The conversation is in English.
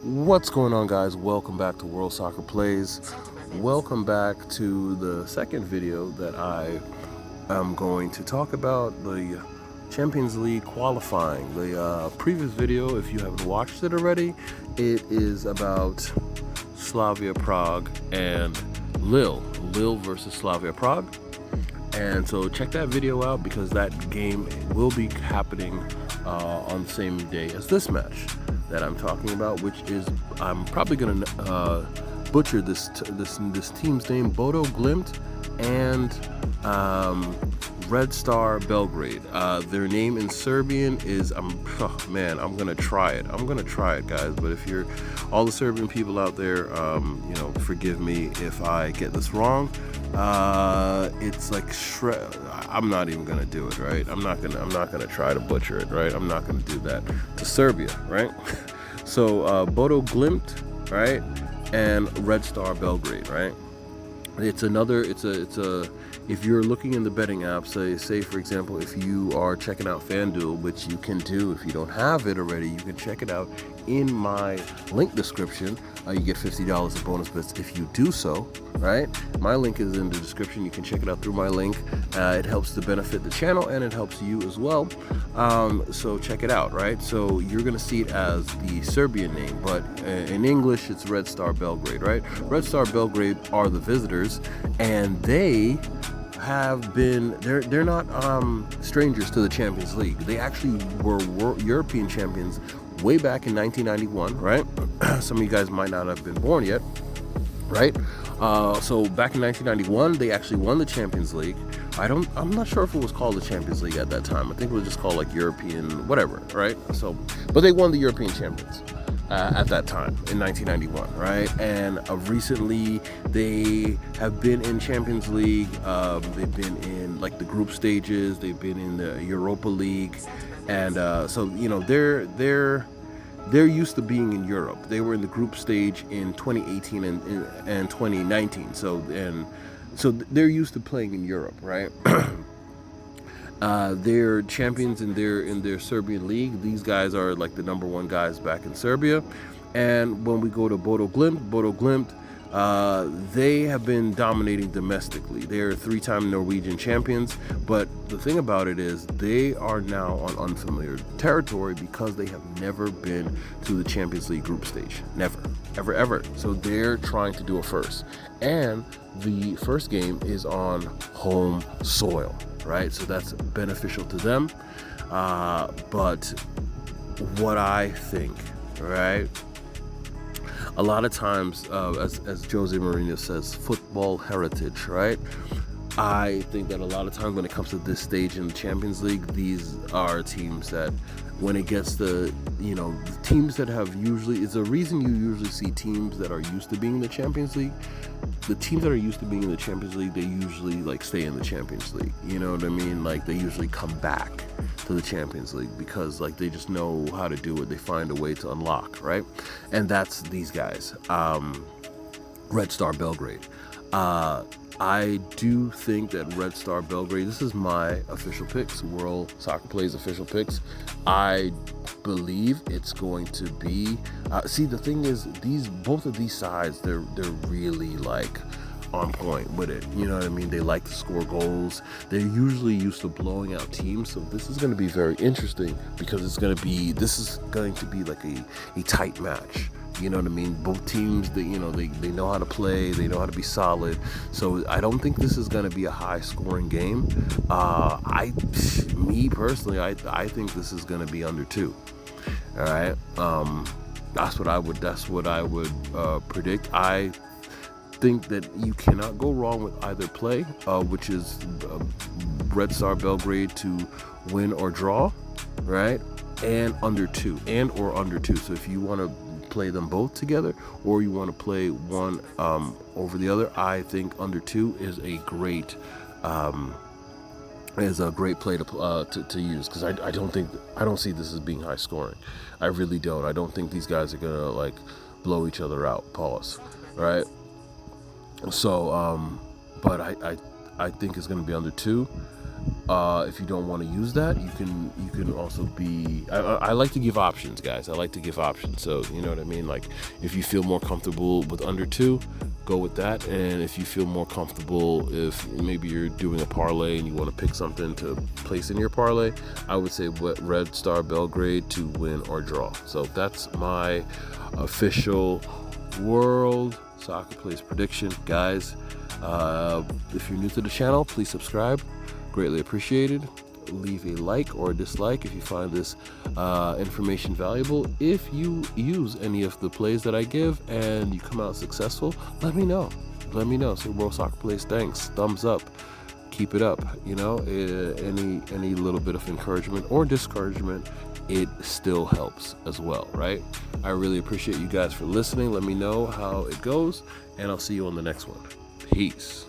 What's going on, guys? Welcome back to World Soccer Plays. Welcome back to the second video that I am going to talk about the Champions League qualifying. The previous video, if you haven't watched it already, it is about Slavia Prague and Lille versus Slavia Prague. And so check that video out because that game will be happening on the same day as this match that I'm talking about, which is, I'm probably gonna butcher this team's name, Bodo Glimt and Red Star Belgrade. Their name in Serbian is, I'm gonna try it, guys. But if you're all the Serbian people out there, forgive me if I get this wrong. It's like I'm not even gonna do it, right? I'm not gonna try to butcher it, right? I'm not gonna do that to Serbia, right? So Bodo Glimt, right, and Red Star Belgrade, right? It's a if you're looking in the betting app, say for example, if you are checking out FanDuel, which you can do if you don't have it already, you can check it out in my link description. You get $50 in bonus bets if you do so, right? My link is in the description. You can check it out through my link. It helps to benefit the channel and it helps you as well. So check it out, right? So you're gonna see it as the Serbian name, but in English it's Red Star Belgrade, right? Red Star Belgrade are the visitors, and they have been, they're not strangers to the Champions League. They actually were European champions way back in 1991, right? Some of you guys might not have been born yet, right? So back in 1991, they actually won the Champions League. I'm not sure if it was called the Champions League at that time. I think it was just called like European, whatever, right? So, but they won the European champions at that time in 1991, right? And recently they have been in Champions League. They've been in like the group stages. They've been in the Europa League, and so they're used to being in Europe. They were in the group stage in 2018 and 2019. So they're used to playing in Europe, right? They're champions in their Serbian league. These guys are like the number one guys back in Serbia. And when we go to Bodo Glimt, they have been dominating domestically. They're three-time Norwegian champions, but the thing about it is they are now on unfamiliar territory because they have never been to the Champions League group stage. Never, ever. So they're trying to do a first. And the first game is on home soil, right? So that's beneficial to them. But what I think, right? A lot of times, as Jose Mourinho says, football heritage, right? I think that a lot of times when it comes to this stage in the Champions League, these are teams that when it gets to, the teams that have usually, it's a reason you usually see teams that are used to being in the Champions League. The teams that are used to being in the Champions League, they usually like stay in the Champions League. You know what I mean? Like they usually come back to the Champions League because like they just know how to do it. They find a way to unlock, right? And that's these guys, Red Star Belgrade. I do think that Red Star Belgrade, this is my official picks, World Soccer Plays official picks. I believe it's going to be, see, the thing is, both of these sides, they're really like on point with it. You know what I mean? They like to score goals. They're usually used to blowing out teams. So this is going to be very interesting because this is going to be like a tight match. You know what I mean? Both teams, they know how to play. They know how to be solid. So I don't think this is going to be a high-scoring game. Me personally, I think this is going to be under 2. All right. That's what I would predict. I think that you cannot go wrong with either play, which is Red Star Belgrade to win or draw, right? And under 2. So if you want to play them both together or you want to play one over the other, I think under 2 is a great play to use, because I don't see this as being high scoring. I really don't. I don't think these guys are gonna like blow each other out. Pause. Right. So but I think it's gonna be under 2. If you don't want to use that, you can also be. I like to give options, guys. I like to give options. So you know what I mean. Like if you feel more comfortable with under 2, go with that. And if you feel more comfortable, if maybe you're doing a parlay and you want to pick something to place in your parlay, I would say Red Star Belgrade to win or draw. So that's my official World Soccer Plays prediction, guys. If you're new to the channel, please subscribe. Greatly appreciated. Leave a like or a dislike if you find this information valuable. If you use any of the plays that I give and you come out successful, let me know. Say World Soccer Plays thanks, thumbs up, keep it up. You know, any little bit of encouragement or discouragement, it still helps as well, right? I really appreciate you guys for listening. Let me know how it goes, and I'll see you on the next one. Peace.